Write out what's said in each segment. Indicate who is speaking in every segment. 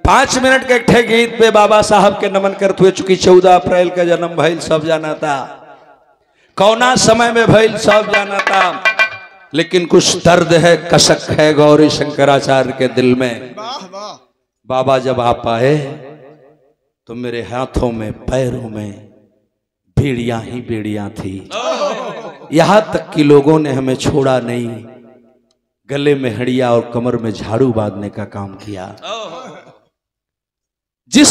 Speaker 1: 5 minute के एक गीत पे बाबा साहब के नमन करते हुए, चूंकि 14 अप्रैल का जन्म भइल सब जाना था, कौना समय में भइल सब जाना था, लेकिन कुछ दर्द है, कसक है गौरी शंकराचार्य के दिल में। बाबा जब आप आए तो मेरे हाथों में पैरों में बेड़ियां ही बेड़ियां थी। यहां तक कि लोगों ने हमें छोड़ा नहीं, गले में हड़िया और कमर में झाड़ू बांधने का काम किया। जिस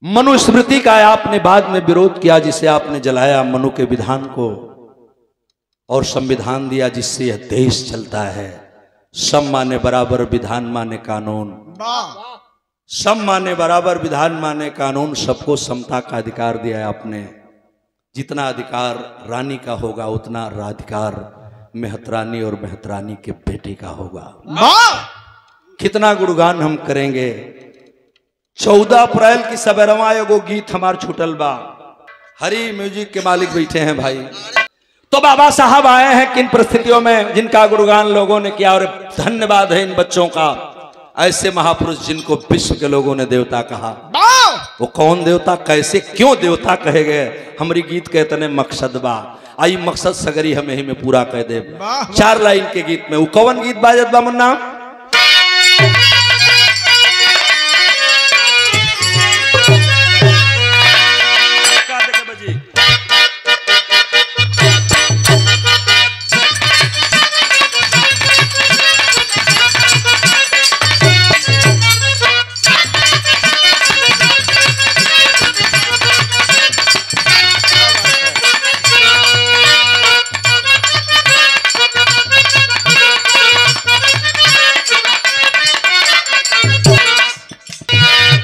Speaker 1: मनुस्मृति का आपने बाद में विरोध किया, जिसे आपने जलाया, मनु के विधान को, और संविधान दिया जिससे यह देश चलता है, सब माने बराबर विधान माने कानून, सब माने बराबर विधान माने कानून, सबको समता का अधिकार दिया है आपने। जितना अधिकार रानी का होगा उतना अधिकार मेहतरानी और मेहतरानी के बेटे का होगा। कितना गुणगान हम करेंगे। 14 अप्रैल की सबेरवा एगो गीत हमार छूटल बा। हरी म्यूजिक के मालिक बैठे हैं भाई। तो बाबा साहब आए हैं किन परिस्थितियों में, जिनका गुणगान लोगों ने किया, और धन्यवाद है इन बच्चों का, ऐसे महापुरुष जिनको विश्व के लोगों ने देवता कहा। वो कौन देवता, कैसे, क्यों देवता कहे गए, हमारी गीत के इतने मकसद बा। आई मकसद सगरी हमें ही में पूरा कह दे। 4 लाइन के गीत में वो कौन गीत बाजत बा मुन्ना?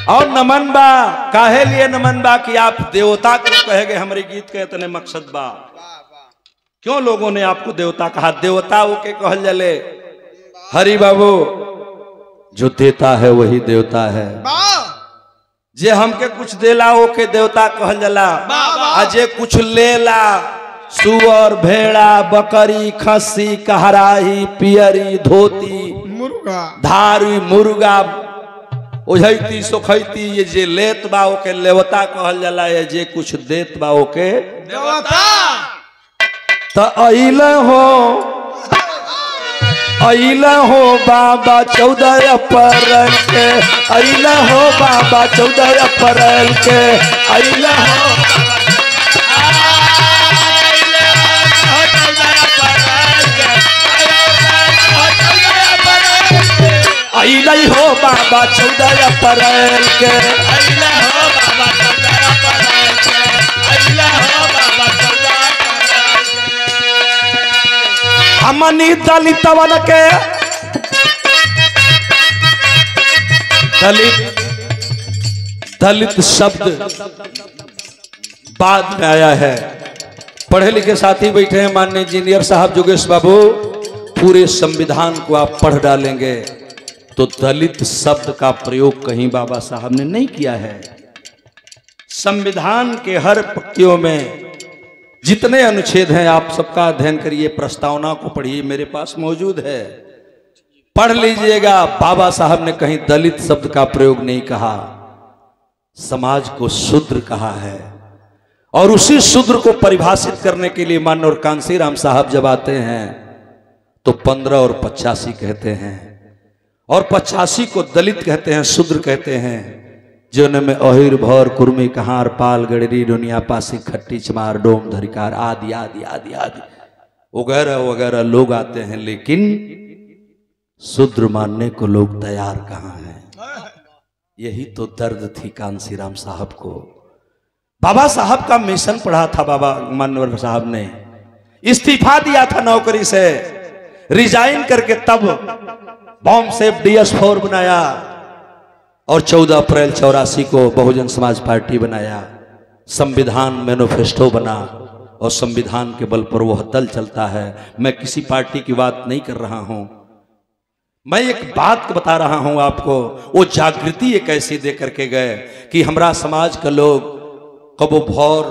Speaker 1: और नमन बा, काहे लिए नमन बा कि आप देवता क्यों कहे गए, हमारे गीत के इतने मकसद बा। क्यों लोगों ने आपको देवता कहा? देवता वो के कहल जले हरि बाबू, जो देता है वही देवता है। जे हमके कुछ देला वो के देवता कहल जला, जे कुछ लेला, सुअर, भेड़ा, बकरी, खस्सी, कहराही, पियरी, धोती, मुर्गा, धारी, मुर्गा, ओझैती सोखैती, ये जे लेत बा ओके लेवता कहल जाला, ये जे कुछ देत बा ओके देवता। त अइला हो बाबा 14 अप्रैल के, अइला हो बाबा 14 अप्रैल के, अइला हो अइला हो बाबा 14 अप्रैल के, अइला हो बाबा 14 अप्रैल के, अइला हो बाबा 14 अप्रैल के। हमनी दलितवन के, दलित शब्द बाद में आया है। पढ़े लिखे साथी बैठे हैं, माननीय इंजीनियर साहब जोगेश बाबू, पूरे संविधान को आप पढ़ डालेंगे तो दलित शब्द का प्रयोग कहीं बाबा साहब ने नहीं किया है। संविधान के हर पंक्तियों में जितने अनुच्छेद हैं आप सबका अध्ययन करिए, प्रस्तावना को पढ़िए, मेरे पास मौजूद है, पढ़ लीजिएगा। बाबा साहब ने कहीं दलित शब्द का प्रयोग नहीं कहा, समाज को शूद्र कहा है। और उसी शूद्र को परिभाषित करने के लिए माननीय और कांसी राम साहब जब आते हैं तो 15 और 85 कहते हैं, और 85 को दलित कहते हैं, शूद्र कहते हैं, जिनमें अहिर भौर कुर्मी कहार पाल गड़री दुनिया पासी खट्टी चमार डोम धरिकार आदि आदि आदि आदि वगैरह वगैरह लोग आते हैं, लेकिन शूद्र मानने को लोग तैयार कहाँ हैं। यही तो दर्द थी कांसीराम साहब को। बाबा साहब का मिशन पढ़ा था, बाबा मानवर साहब ने इस्तीफा दिया था नौकरी से, रिजाइन करके तब बॉम्ब सेफ DS4 बनाया और 14 अप्रैल 84 को बहुजन समाज पार्टी बनाया, संविधान मैनिफेस्टो बना, और संविधान के बल पर वह दल चलता है। मैं किसी पार्टी की बात नहीं कर रहा हूं, मैं एक बात बता रहा हूं आपको। वो जागृति एक ऐसी दे करके गए कि हमरा समाज के लोग कबो भौर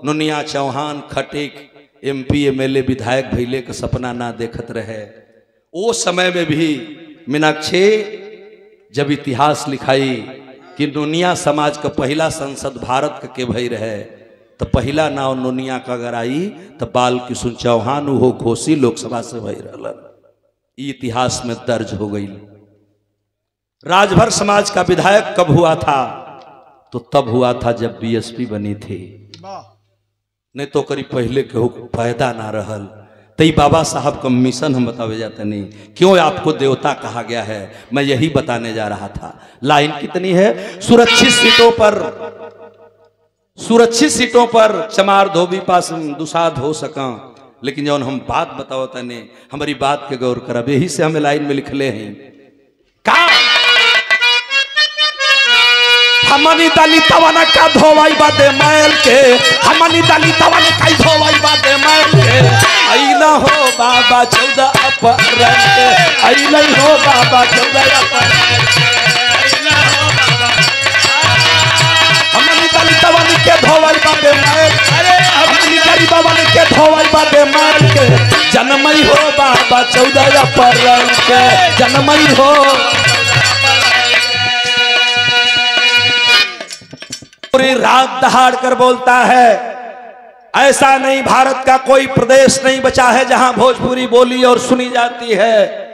Speaker 1: नुनिया चौहान खटीक MP MLA विधायक भैले का सपना ना देखत रहे। वो समय में भी मीनाक्षी जब इतिहास लिखाई कि नोनिया समाज का पहला संसद भारत के भई रहे, तो पहला नाव नोनिया का अगर आई तो बाल किशुन चौहान हो घोषी लोकसभा से भई रहल। इतिहास में दर्ज हो गई। राजभर समाज का विधायक कब हुआ था? तो तब हुआ था जब बीएसपी बनी थी, नहीं तो करीब पहले के पैदा ना रहल। तई बाबा साहब का मिशन हम बतावे जाते नहीं, क्यों आपको देवता कहा गया है, मैं यही बताने जा रहा था। लाइन कितनी है? सुरक्षित सीटों पर चमार धोबी पास दुसाध हो सका, लेकिन जौन हम बात बताओ तने हमारी बात के गौर करब, यही से हमें लाइन में लिखले हैं का हमनी दलितवन का धोवाई बादे मैल के, हमनी दलितवन का धोवाई बादे मैल के, अइला हो बाबा 14 अप्रैल के, अइला हो बाबा 14 अप्रैल के, अइला हो बाबा हमनी दलितवन के धोवाई बादे मैल, अरे हमनी गरीबवन के धोवाई बादे मैल के, जन्मई हो बाबा 14 अप्रैल के, जन्मई हो। पूरी रात दहाड़ कर बोलता है, ऐसा नहीं भारत का कोई प्रदेश नहीं बचा है जहां भोजपुरी बोली और सुनी जाती है।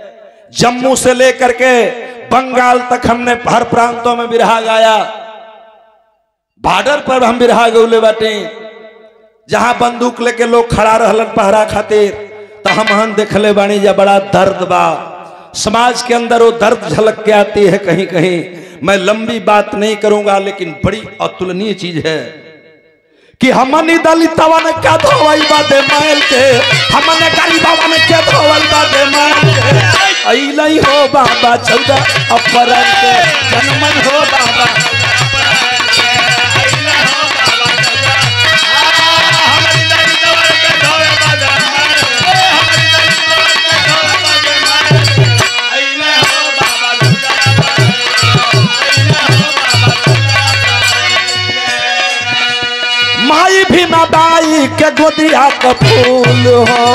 Speaker 1: जम्मू से लेकर के बंगाल तक हमने हर प्रांतों में बिरहा गाया। बॉर्डर पर हम बिरहा गौले बाटे, जहां बंदूक लेके लोग खड़ा रहलन पहरा खातिर, तो हम देखले बानी जा बड़ा दर्द बा समाज के अंदर, वो दर्द झलक के आती है कहीं कहीं। मैं लंबी बात नहीं करूंगा, लेकिन बड़ी अतुलनीय चीज है कि हमने दलितवन का धोवाई बादे मैल के, हमने गरीबवन के धोवाई बादे मैल के, अइलई हो बाबा 14 अप्रैल के, जन्मन हो बाबा माई भी मदाई के गोदिया का फूल हो,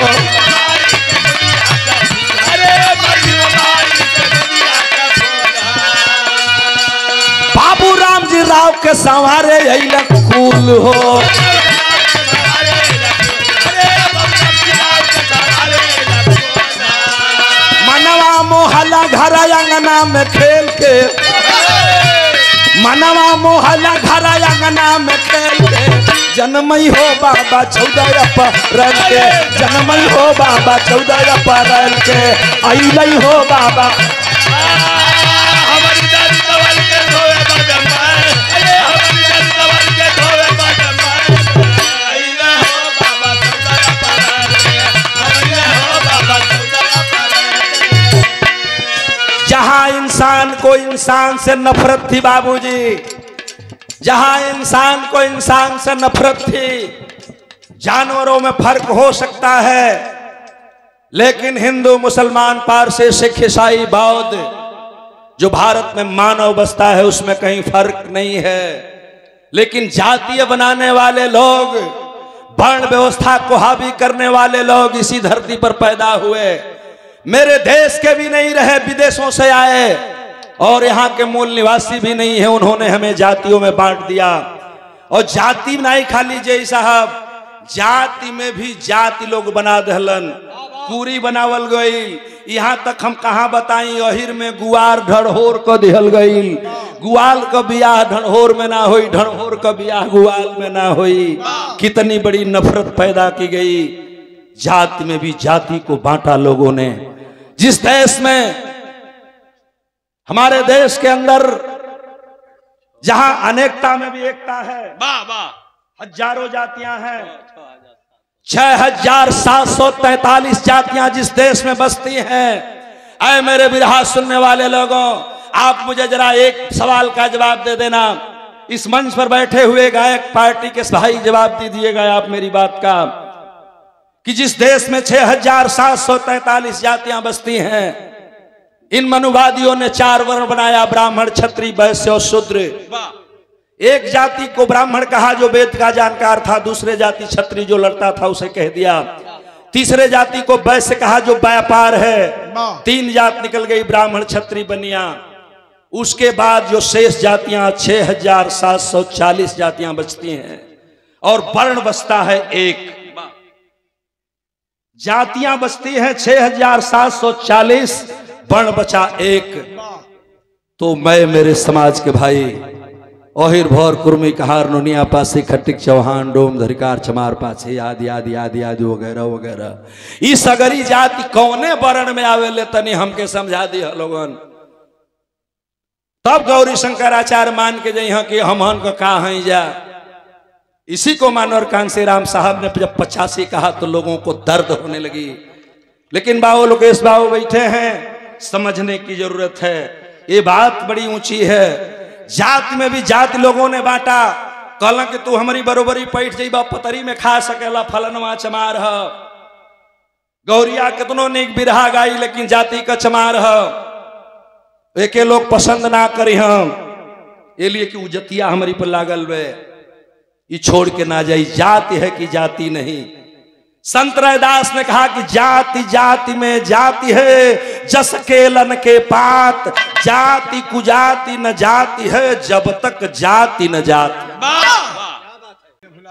Speaker 1: बाबू राम जी राव के संवारे अइलन कुल हो, मनवा मोहल्ला घर अंगना में खेल के, मनवा मोहल्ला घर अंगना में खेल के, जन्मई हो बाबा 14 अप्रैल के, जन्मई हो बाबा 14 अप्रैल के, अइलई हो बाबा हमारी दादी दवाल के धोए बदमाए, हमारी दादी दवाल के धोए बदमाए, अइला हो बाबा 14 अप्रैल के, अइला हो बाबा 14 अप्रैल के। जहां इंसान को इंसान से नफरत थी बाबूजी, जहां इंसान को इंसान से नफरत थी, जानवरों में फर्क हो सकता है, लेकिन हिंदू मुसलमान पारसी सिख ईसाई बौद्ध जो भारत में मानव बसता है उसमें कहीं फर्क नहीं है। लेकिन जातीय बनाने वाले लोग, वर्ण व्यवस्था को हावी करने वाले लोग इसी धरती पर पैदा हुए। मेरे देश के भी नहीं रहे, विदेशों से आए और यहाँ के मूल निवासी भी नहीं है। उन्होंने हमें जातियों में बांट दिया, और जाति नहीं खाली जय साहब, जाति में भी जाति लोग बना दहलन, पूरी बनावल गई। यहाँ तक हम कहाँ बताई, अहिर में गुआर ढड़होर को दिहल गई। गुआल का बियाह ढड़होर में ना हुई, ढड़होर का बियाह गुआल में ना हुई। कितनी बड़ी नफरत पैदा की गई। जाति में भी जाति को बांटा लोगों ने। जिस देश में, हमारे देश के अंदर जहां अनेकता में भी एकता है, हजारों जातियां हैं, 6743 जातियां जिस देश में बसती हैं। ऐ मेरे बिरहा सुनने वाले लोगों, आप मुझे जरा एक सवाल का जवाब दे देना। इस मंच पर बैठे हुए गायक पार्टी के भाई जवाब दीजिएगा आप मेरी बात का, कि जिस देश में 6743 जातियां बसती हैं, इन मनुवादियों ने 4 वर्ण बनाया, ब्राह्मण, क्षत्रिय, वैश्य और शूद्र। एक जाति को ब्राह्मण कहा जो वेद का जानकार था, दूसरे जाति क्षत्रिय जो लड़ता था उसे कह दिया, तीसरे जाति को वैश्य कहा जो व्यापार है। 3 जात निकल गई, ब्राह्मण, क्षत्रिय, बनिया। उसके बाद जो शेष जातियां 6740 जातियां बचती हैं और वर्ण बचता है एक। जातियां बचती हैं 6740, वर्ण बचा एक। तो मैं मेरे समाज के भाई ओहिर भौर कुर्मी कहार नुनिया पासी खट्टिक चौहान डोम धरिकार चमार पाछे आदि आदि आदि आदि वगैरह वगैरह इस सगरी जाति कौने वर्ण में आवेले तनी हमके समझा दी लोगन। तब गौरी शंकराचार्य मान के जइहा कि हमहन का का है जा। इसी को मानवर कांसी राम साहब ने जब 85 कहा तो लोगों को दर्द होने लगी। लेकिन बाबू लोकेश बाबू बैठे हैं, समझने की जरूरत है। ये बात बड़ी ऊंची है। जाति में भी जाति लोगों ने बांटा। कहला कि तू हमारी बरोबरी पैठ जाइबा पतरी में खा सकेला फलनवा चमार है। गौरिया कितनों निक बिरहा गाई लेकिन जाति का चमार है। एके लोग पसंद ना करी हम ये लिए कि उजतिया हमारी पर लागल वे ये छोड़ के ना जाई। जाति है कि जाति नहीं। संत रैदास ने कहा कि जाति जाति में जाति है जस केलन के पात, जाति कुजाति न जाति है जब तक जाति न जाति।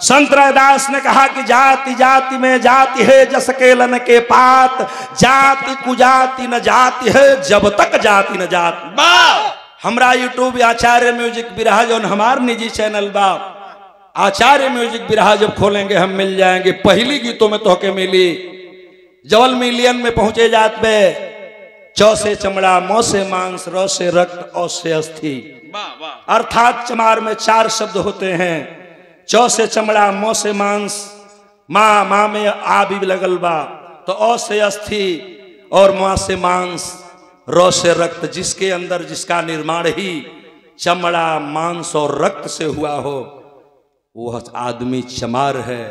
Speaker 1: संत रैदास ने कहा कि जाति जाति में जाति है जस केलन के पात, जाति कुजाति न जाति है जब तक जाति न जाति। हमरा यूट्यूब आचार्य म्यूजिक बिरहा जो हमार निजी चैनल बा आचार्य म्यूजिक बिरहा जब खोलेंगे हम मिल जाएंगे। पहली गीतों में तो के मिली जवल मिलियन में पहुंचे जात में चौ से चमड़ा, मौ से मांस, र से रक्त, औ से अस्थि। अर्थात चमार में 4 शब्द होते हैं। चौ से चमड़ा, मौ से मांस, माँ में आ भी लगल बा तो औ से अस्थि और माँ से मांस, र से रक्त। जिसके अंदर जिसका निर्माण ही चमड़ा, मांस और रक्त से हुआ हो वह आदमी चमार है।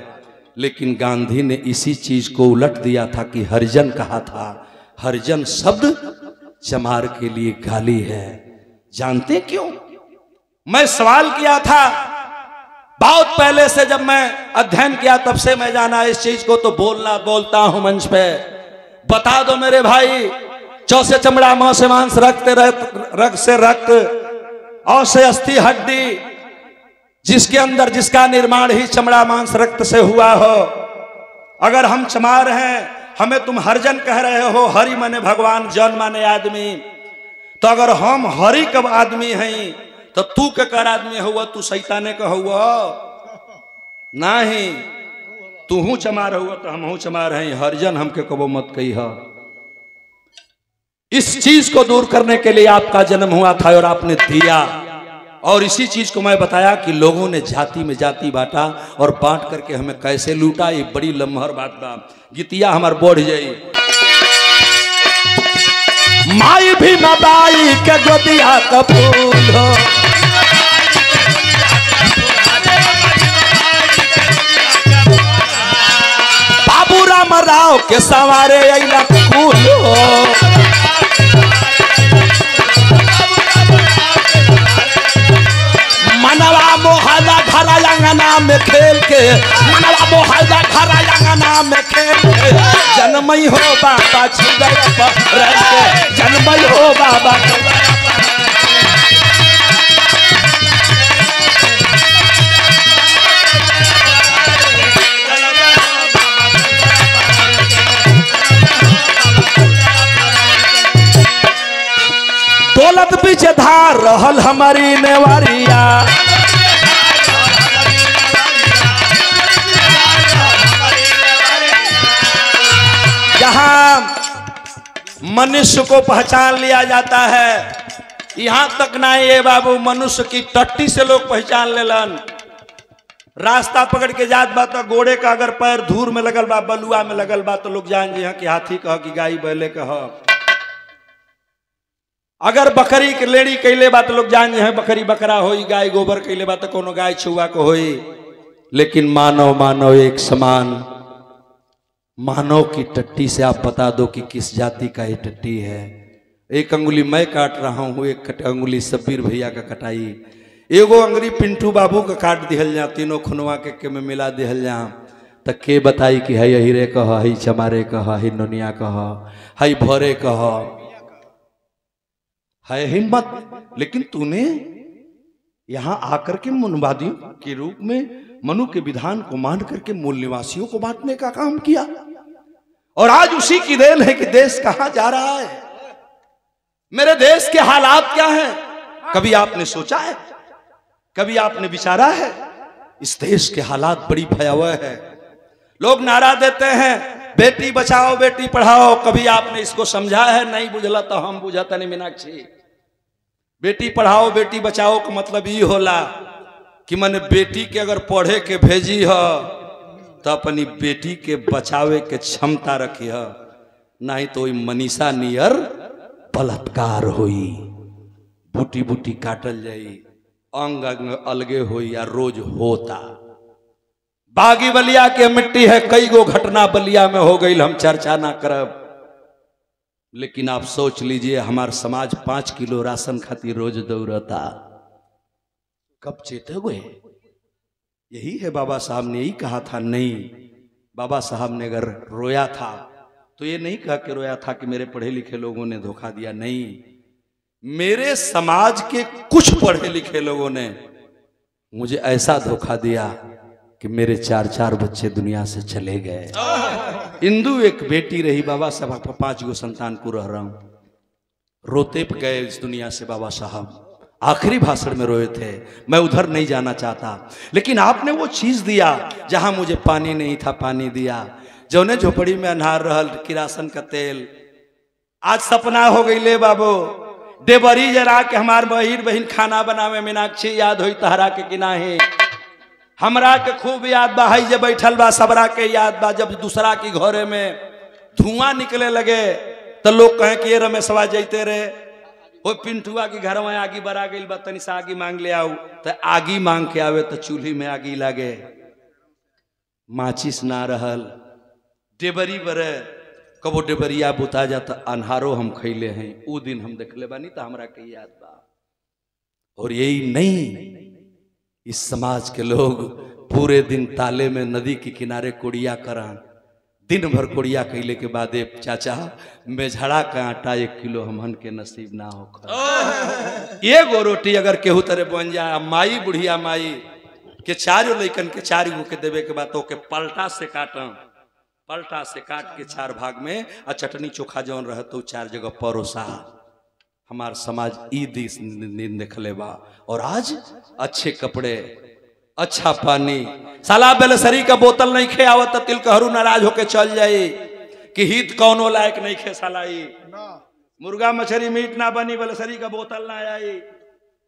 Speaker 1: लेकिन गांधी ने इसी चीज को उलट दिया था कि हरिजन कहा था। हरिजन शब्द चमार के लिए गाली है। जानते क्यों? मैं सवाल किया था बहुत पहले से, जब मैं अध्ययन किया तब से मैं जाना इस चीज को, तो बोलता हूं मंच पे। बता दो मेरे भाई, चौ से चमड़ा, मौ से मांस, रक्त से रक्त, औ से अस्थि हड्डी, जिसके अंदर जिसका निर्माण ही चमड़ा मांस रक्त से हुआ हो। अगर हम चमार हैं, हमें तुम हरिजन कह रहे हो। हरि माने भगवान, जन माने आदमी। तो अगर हम हरि कब आदमी हैं तो तू के कर आदमी हुआ? तू शैताने का हुआ नहीं। तू हूं चमार हुआ तो हम हूं चमार हैं। हरिजन हमके कबो मत कही है। इस चीज को दूर करने के लिए आपका जन्म हुआ था और आपने दिया। और इसी चीज को मैं बताया कि लोगों ने जाति में जाति बांटा और बांट करके हमें कैसे लूटा। ये बड़ी लम्हर बात बा। गीतिया हमार बढ़ जाई। माई भी मबाई के गोदिया का फूल हो, बाबू राम राव के सवारे अइला फूल हो। मनवा मोहल्ला घरा अंगना में खेल के, मनवा मोहल्ला घरा अंगना में खेल के, जन्मई हो बाबा छिदर पर रह के, जन्मई हो बाबा। दौलत पीछे धार रहल हमारी नेवारिया, जहां मनुष्य को पहचान लिया जाता है। यहां तक ना ये बाबू, मनुष्य की टट्टी से लोग पहचान लेलन। रास्ता पकड़ के जात बा तो घोड़े का अगर पैर धूर में लगल बा, बलुआ में लगल बा तो लोग जान जी कि हाथी कह कि गाय बैले कह। अगर बकरी के लेड़ी कैले बा तो लोग जान जे बकरी बकरा होई, गाय गोबर कैले बा तो कोनो गाय छुआ को होई। लेकिन मानव मानव एक समान। मानव की टट्टी से आप बता दो कि किस जाति का ये टट्टी है। एक अंगुली मैं काट रहा हूं, एक अंगुली शब्बीर भैया का कटाई, एगो अंगुली पिंटू बाबू का काट दिहल जा, तीनों खुनवा के में मिला दिहल जा। तो के बताई कि है हीरे कह, है चमारे कह, है नोनिया कह, है भोरे कह। है हिम्मत, लेकिन तूने यहां आकर के मनुवादियों के रूप में मनु के विधान को मान करके मूल निवासियों को बांटने का काम किया। और आज उसी की देन है कि देश कहां जा रहा है, मेरे देश के हालात क्या हैं, कभी आपने सोचा है, कभी आपने विचारा है? इस देश के हालात बड़ी भयावह है। लोग नारा देते हैं बेटी बचाओ बेटी पढ़ाओ, कभी आपने इसको समझा है? नहीं बुझला तो हम बुझाता नहीं मीनाक्षी। बेटी पढ़ाओ बेटी बचाओ का मतलब ये होला कि मैंने बेटी के अगर पढ़े के भेजी है तो अपनी बेटी के बचावे के क्षमता रखी है, नहीं तो मनीषा नियर बलात्कार हुई, बूटी बूटी काटल जाई, अंग अंग अलगे हुई या रोज होता। बागी बलिया के मिट्टी है, कई गो घटना बलिया में हो गई, हम चर्चा ना करब। लेकिन आप सोच लीजिए हमारा समाज 5 किलो राशन खातिर रोज दौड़ता, कब चेते हुए? यही है बाबा साहब ने यही कहा था। नहीं, बाबा साहब ने अगर रोया था तो ये नहीं कहा कि रोया था कि मेरे पढ़े लिखे लोगों ने धोखा दिया, नहीं, मेरे समाज के कुछ पढ़े लिखे लोगों ने मुझे ऐसा धोखा दिया कि मेरे 4 बच्चे दुनिया से चले गए। इंदू एक बेटी रही, बाबा साहब 5 गो संतान को रह रहा हूं, रोते पे गए इस दुनिया से। बाबा साहब आखिरी भाषण में रोए थे, मैं उधर नहीं जाना चाहता, लेकिन आपने वो चीज दिया जहां मुझे पानी नहीं था, पानी दिया। जौने झोपड़ी में अन्हार रहल किरासन का तेल, आज सपना हो गई ले बाबू। देवरी जरा के हमार बहिन खाना बनावे, मीनाक्षी याद हुई तहरा के किनाहे, हमरा के खूब याद बा। हई जे बैठल बा सबरा के याद बा, जब दूसरा की घरे में धुआं निकले लगे तो लोग कहे कि ये रमेशवा जैते रे, वो पिंटुआ की घर में आगी बरा गई बा, तनी सा आगी मांग ले आओ, तो आगी मांग के आवे तो चूल्ही में आगी लागे, माचिस ना रहल, डेबरी बरे, कबो डेबरिया बुता जाता, अन्हारो हम खैले हैं, वो दिन हम देखले बानी तो हमरा के याद बा। और यही नहीं, इस समाज के लोग पूरे दिन ताले में नदी के किनारे कोड़िया करान, दिन भर कोड़िया कैले के बाद एक चाचा मेझड़ा का आटा 1 किलो हमहन के नसीब ना हो। ये गो रोटी अगर केहू तरह बन जाए, माई बुढ़िया माई के 4 लैकन के 4 गो के देवे के बाद के पलटा से काटम, पलटा से काट के 4 भाग में आ चटनी चोखा जौन रह तो 4 जगह परोसा। हमार समाज ई दिन देखले बा। और आज अच्छे कपड़े, अच्छा पानी, साला बेलसरी का बोतल नहीं खे आवत तिल कहरू नाराज होके चल जाई कि हित कौनो लायक नहीं खे सालाई, मुर्गा मछली मीट ना बनी, बेलसरी का बोतल ना आई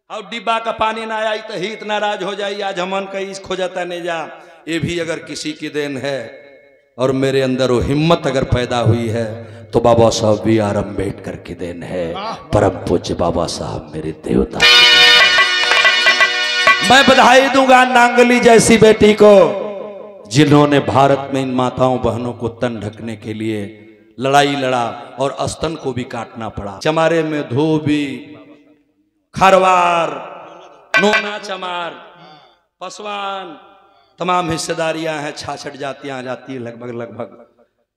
Speaker 1: और डिब्बा का पानी ना आई तो हित नाराज हो जाई। आज हमन का इस खोजता नहीं जा, ये भी अगर किसी की देन है और मेरे अंदर वो हिम्मत अगर पैदा हुई है तो बाबा साहब B.R. अम्बेडकर की देन है। परम पूज्य बाबा साहब मेरे देवता। मैं बधाई दूंगा नांगली जैसी बेटी को जिन्होंने भारत में इन माताओं बहनों को तन ढकने के लिए लड़ाई लड़ा और स्तन को भी काटना पड़ा। चमारे में धोबी, खरवार, नोना चमार, पसवान, तमाम हिस्सेदारियां हैं, 66 जातियां आ जाती है लगभग,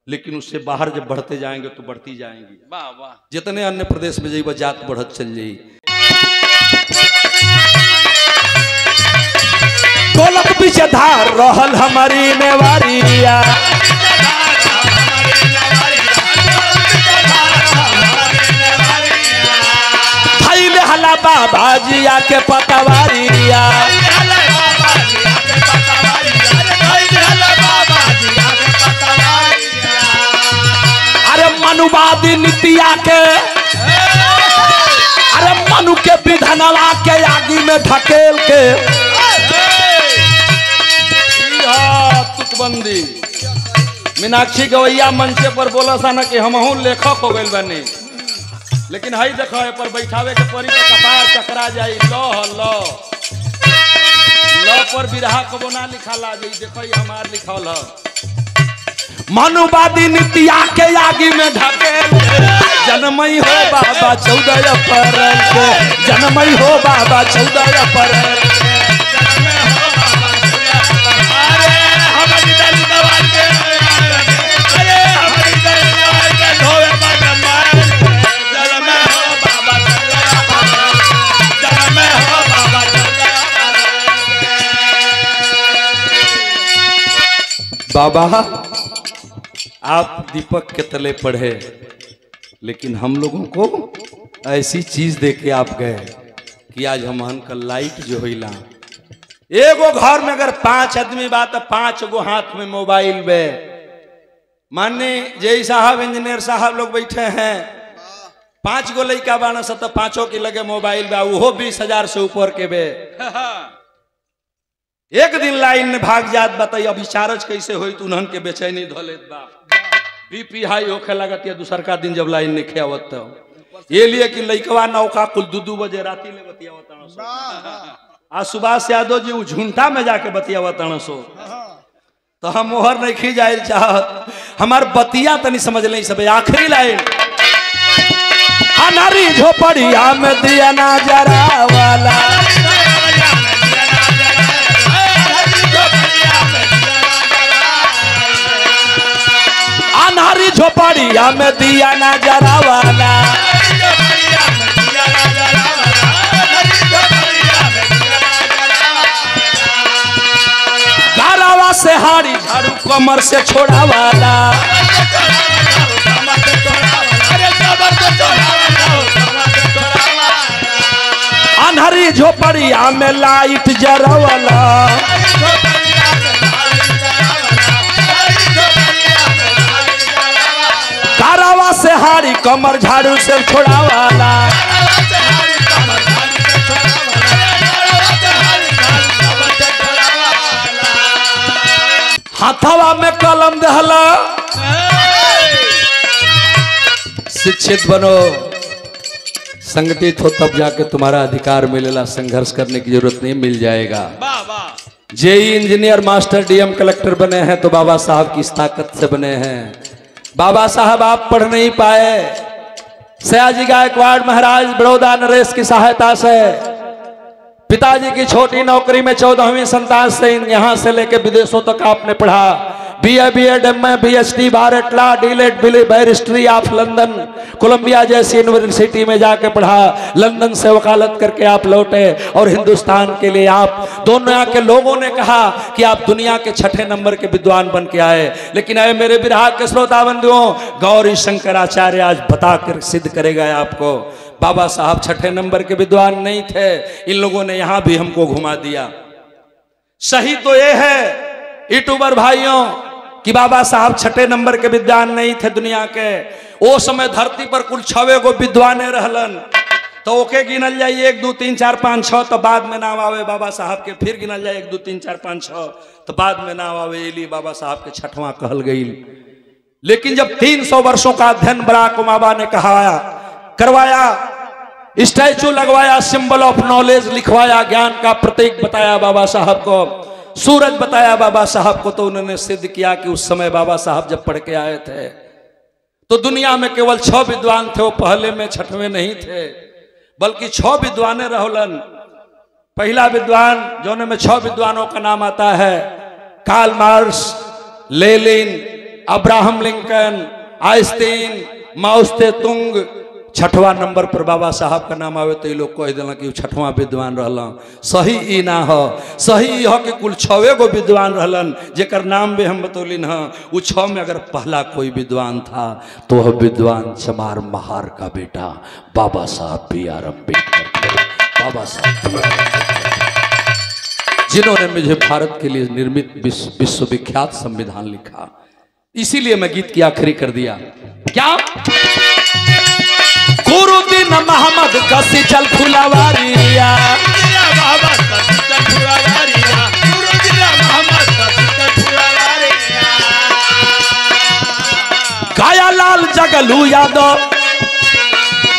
Speaker 1: लेकिन उससे बाहर जब बढ़ते जाएंगे तो बढ़ती जाएंगी। वाह वाह, जितने अन्य प्रदेश में जाइए जात बढ़त चल जाई। ढोलक पीछे धार रहल हमारी नेवारिया, खैले हला बाबा जिया के पतवारिया, अरे मनुवादी नीतिया के, अरे मनु के विधनवा के आगी में ढकेल के तुकबंदी। मीनाक्षी गवैया मंचे पर बोला सा ना कि हमहू लेखक हो गइल बानी, लेकिन हई देखो ए पर बैठावे के परी तो कपार चकरा जाई। लो पर बिरहा कबो ना लिखाला जाई, देखो ये हमार लिखल है। मनुवादी नीतिया के आगी में ढकेल जनमई हो बाबा 14 अप्रैल के, जनमई हो बाबा 14 अप्रैल के। बाबा आप दीपक के तले पढ़े, लेकिन हम लोगों को ऐसी चीज दे के आप गए कि आज हम का लाइट जो हिला। एगो घर में अगर 5 आदमी बात तो 5 गो हाथ में मोबाइल बे। मानने जय साहब इंजीनियर साहब लोग बैठे हैं, 5 गो लड़का बाना सा तो 5 की लगे मोबाइल बे, वो 20,000 से ऊपर के बे। एक दिन लाइन में भाग जात बताई अभी चार्ज कैसे हुई तो उन्हन के बेचैनी धोलेत बा, बीपी हाई होखे लगत या दूसर का दिन जब लाइन नहीं आवत तो ये लिए कि लइकवा नौका कुल 2-2 बजे राती ले बतियावत। आज सुभाष यादव जी झुंटा में जाके बतियावत सो तो हम मोहर नहीं खी जाए चाहत, हमार बतिया तनी समझ नहीं सब। आखिरी लाइन अनारी झोपड़िया में दिया ना जरा वाला, अनारी झोपड़िया में दिया ना जरा वाला, गारावा से हारी झाड़ू कमर से छोड़ा वाला, अनहरी झोपड़िया में लाइट जरावाला, गारावा से हारी कमर झाड़ू से छोड़ा वाला, हाथवा में कलम दहला। शिक्षित बनो, संगठित हो तब जाके तुम्हारा अधिकार मिलेगा, संघर्ष करने की जरूरत नहीं, मिल जाएगा। जेई इंजीनियर मास्टर डीएम कलेक्टर बने हैं तो बाबा साहब की इस ताकत से बने हैं। बाबा साहब आप पढ़ नहीं पाए, सयाजी गायकवाड़ महाराज बड़ौदा नरेश की सहायता से, पिताजी की छोटी नौकरी में 14वीं संतान से यहाँ से लेकर विदेशों तक आपने पढ़ा। BA, BEd, MA, PhD, Bharat law, DLitt, बैरिस्ट्री ऑफ लंदन, कोलंबिया जैसी यूनिवर्सिटी में जाके पढ़ा। लंदन से वकालत करके आप लौटे और हिंदुस्तान के लिए आप दुनिया के लोगों ने कहा कि आप दुनिया के 6ठे नंबर के विद्वान बन के आए। लेकिन अरे मेरे विराग के श्रोता बंधुओं, गौरी शंकराचार्य आज बताकर सिद्ध करेगा आपको, बाबा साहब 6ठे नंबर के विद्वान नहीं थे। इन लोगों ने यहां भी हमको घुमा दिया। सही तो ये है यूट्यूबर भाइयों कि बाबा साहब 6ठे नंबर के विद्वान नहीं थे दुनिया के। वो समय धरती पर कुल 6 गो विद्वाने रहलन, तो ओके गिनल जाए 1 2 3 4 5 6, तो बाद में नाम आवे बाबा साहब के। फिर गिनल जाए 1 2 3 4 5 6, तो बाद में नाम आवे, इसलिए बाबा साहब के 6वां कहल गई। लेकिन जब 300 वर्षों का अध्ययन बराक ओबामा ने करवाया, स्टैचू लगवाया, सिंबल ऑफ नॉलेज लिखवाया, ज्ञान का प्रतीक बताया बाबा साहब को, सूरज बताया बाबा साहब को, तो उन्होंने सिद्ध किया कि उस समय बाबा साहब जब पढ़ के आए थे तो दुनिया में केवल 6 विद्वान थे। वो पहले में 6वें नहीं थे, बल्कि 6 विद्वाने रहलन। पहला विद्वान जोने में 6 विद्वानों का नाम आता है, Karl Marx, Lenin, Abraham Lincoln, Einstein, Mao Tse Tung. 6वां number पर बाबा साहब का नाम आवे तो ये लोग कह दिला कि 6वां विद्वान रहलन। सही ई ना हो, सही हो कि कुल 6 गो विद्वान रहलन, जेकर नाम भी हम बतौलिन ह। वो 6 में अगर पहला कोई विद्वान था तो वह विद्वान चमार महार का बेटा बाबा साहब B.R. अम्बेडकर, बाबा साहब जिन्होंने मुझे भारत के लिए निर्मित विश्वविख्यात संविधान लिखा। इसीलिए मैं गीत की आखिरी कर दिया। क्या गुरुदीन मोहम्मद कसी चल फुलवारिया, गाया लाल जगलू यादव,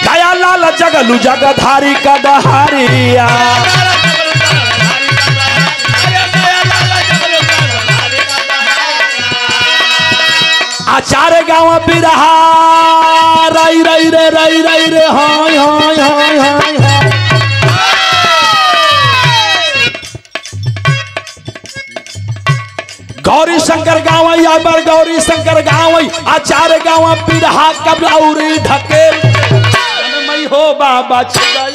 Speaker 1: गाया लाल जगलू जगधारी का दहारिया, आचार्य गाँव बिरहा, राई राई रे राई राई रे हाय हाय हाय हाय हाय। गौरी शंकर गाँव अबर गौरी शंकर गाँव, आचार्य गाँव बिरहा कबलौरी ढकेल मई हो बाबा छिया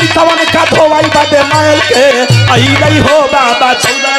Speaker 2: लइकवन का धोवाई बाटे मैल के आई नहीं हो बाबा चौदह